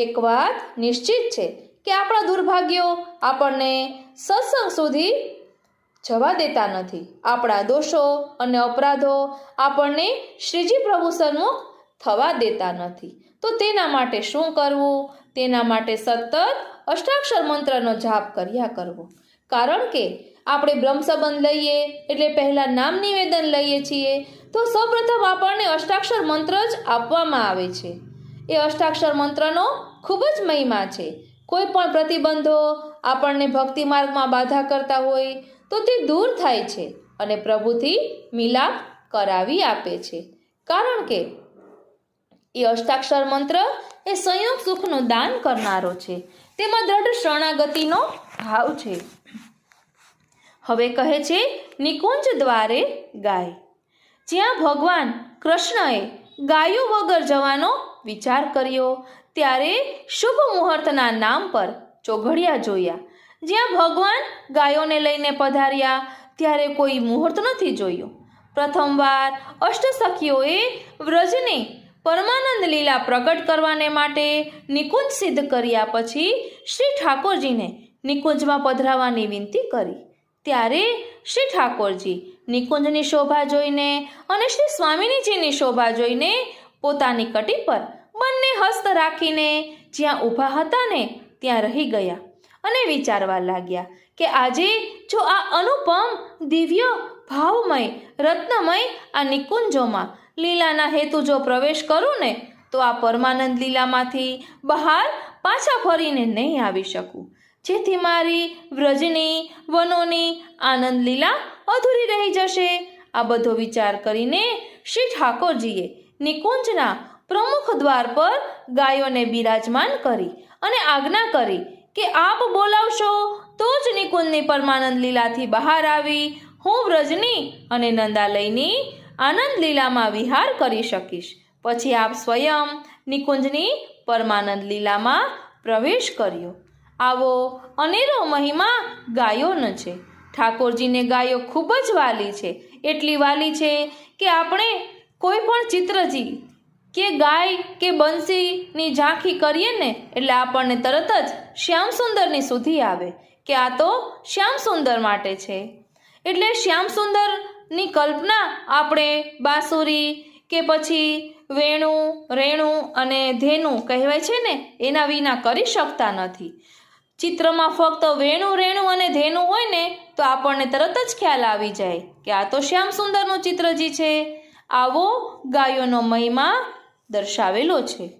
એક વાત નિશ્ચિત છે કે આપણા દુર્ભાગ્યો આપણને સત્સંગ સુધી જવા દેતા નથી. આપણા દોષો અને અપરાધો આપણને શ્રીજી પ્રભુ સન્મુખ થવા દેતા નથી. તો તેના માટે શું કરવું? તેના માટે સતત અષ્ટાક્ષર મંત્રનો જાપ કર્યા કરવો. કારણ કે આપણે બ્રહ્મ સંબંધ લઈએ એટલે પહેલાં નામ નિવેદન લઈએ છીએ, તો સૌપ્રથમ આપણને અષ્ટાક્ષર મંત્ર જ આપવામાં આવે છે. એ અષ્ટાક્ષર મંત્રનો ખૂબ જ મહિમા છે. કોઈ પણ પ્રતિબંધો આપણને ભક્તિ માર્ગમાં બાધા કરતા હોય તો તે દૂર થાય છે અને પ્રભુથી મિલાપ કરાવી આપે છે. કારણ કે એ અષ્ટાક્ષર મંત્ર એ સંયોગ સુખનું દાન કરનારો છે. તેમાં દ્રઢ શરણાગતિનો ભાવ છે. હવે કહે છે, નિકુંજ દ્વારે ગાય. જ્યાં ભગવાન કૃષ્ણએ ગાયો વગર જવાનો વિચાર કર્યો ત્યારે શુભ મુહૂર્તના નામ પર ચોઘડિયા જોયા. જ્યાં ભગવાન ગાયોને લઈને પધાર્યા ત્યારે કોઈ મુહૂર્ત નથી જોયો. પ્રથમવાર અષ્ટસખીઓએ વ્રજની પરમાનંદ લીલા પ્રગટ કરવાને માટે નિકુંજ સિદ્ધ કર્યા પછી શ્રી ઠાકોરજીને નિકુંજમાં પધરાવવાની વિનંતી કરી. ત્યારે શ્રી ઠાકોરજી નિકુંજની શોભા જોઈને અને શ્રી સ્વામિનીજીની શોભા જોઈને પોતાની કટી પર બંને હસ્ત રાખીને જ્યાં ઊભા હતા ને ત્યાં રહી ગયા અને વિચારવા લાગ્યા કે આજે જો આ અનુપમ દિવ્ય ભાવમય રત્નમય આ નિકુંજોમાં લીલાના હેતુ જો પ્રવેશ કરું ને તો આ પરમાનંદ લીલામાંથી બહાર પાછા ફરીને નહીં આવી શકું, જેથી મારી વ્રજની વનોની આનંદ લીલા અધૂરી રહી જશે. આ બધો વિચાર કરીને શ્રી ઠાકોરજીએ નિકુંજના પ્રમુખ દ્વાર પર ગાયોને બિરાજમાન કરી અને આજ્ઞા કરી કે આપ બોલાવશો તો જ નિકુંજની પરમાનંદ લીલાથી બહાર આવી હું વ્રજની અને નંદાલયની આનંદ લીલામાં વિહાર કરી શકીશ. પછી આપ સ્વયં નિકુંજની પરમાનંદ લીલામાં પ્રવેશ કર્યો. આવો અનેરો મહિમા ગાયોનો છે. ઠાકોરજીને ગાયો ખૂબ જ વાલી છે. એટલી વાલી છે કે આપણે કોઈ પણ ચિત્રજી કે ગાય કે બંસીની ઝાંખી કરીએ ને એટલે આપણને તરત જ શ્યામ સુંદરની સુધી આવે કે આ તો શ્યામ સુંદર માટે છે. એટલે શ્યામ સુંદરની કલ્પના આપણે બાંસુરી કે પછી વેણુ રેણુ અને ધેનુ કહેવાય છે ને એના વિના કરી શકતા નથી. ચિત્રમાં ફક્ત વેણુ રેણુ અને ધેનુ હોય ને તો આપણને તરત જ ખ્યાલ આવી જાય કે આ તો શ્યામ સુંદરનું ચિત્રજી છે. આવો ગાયોનો મહિમા દર્શાવેલો છે.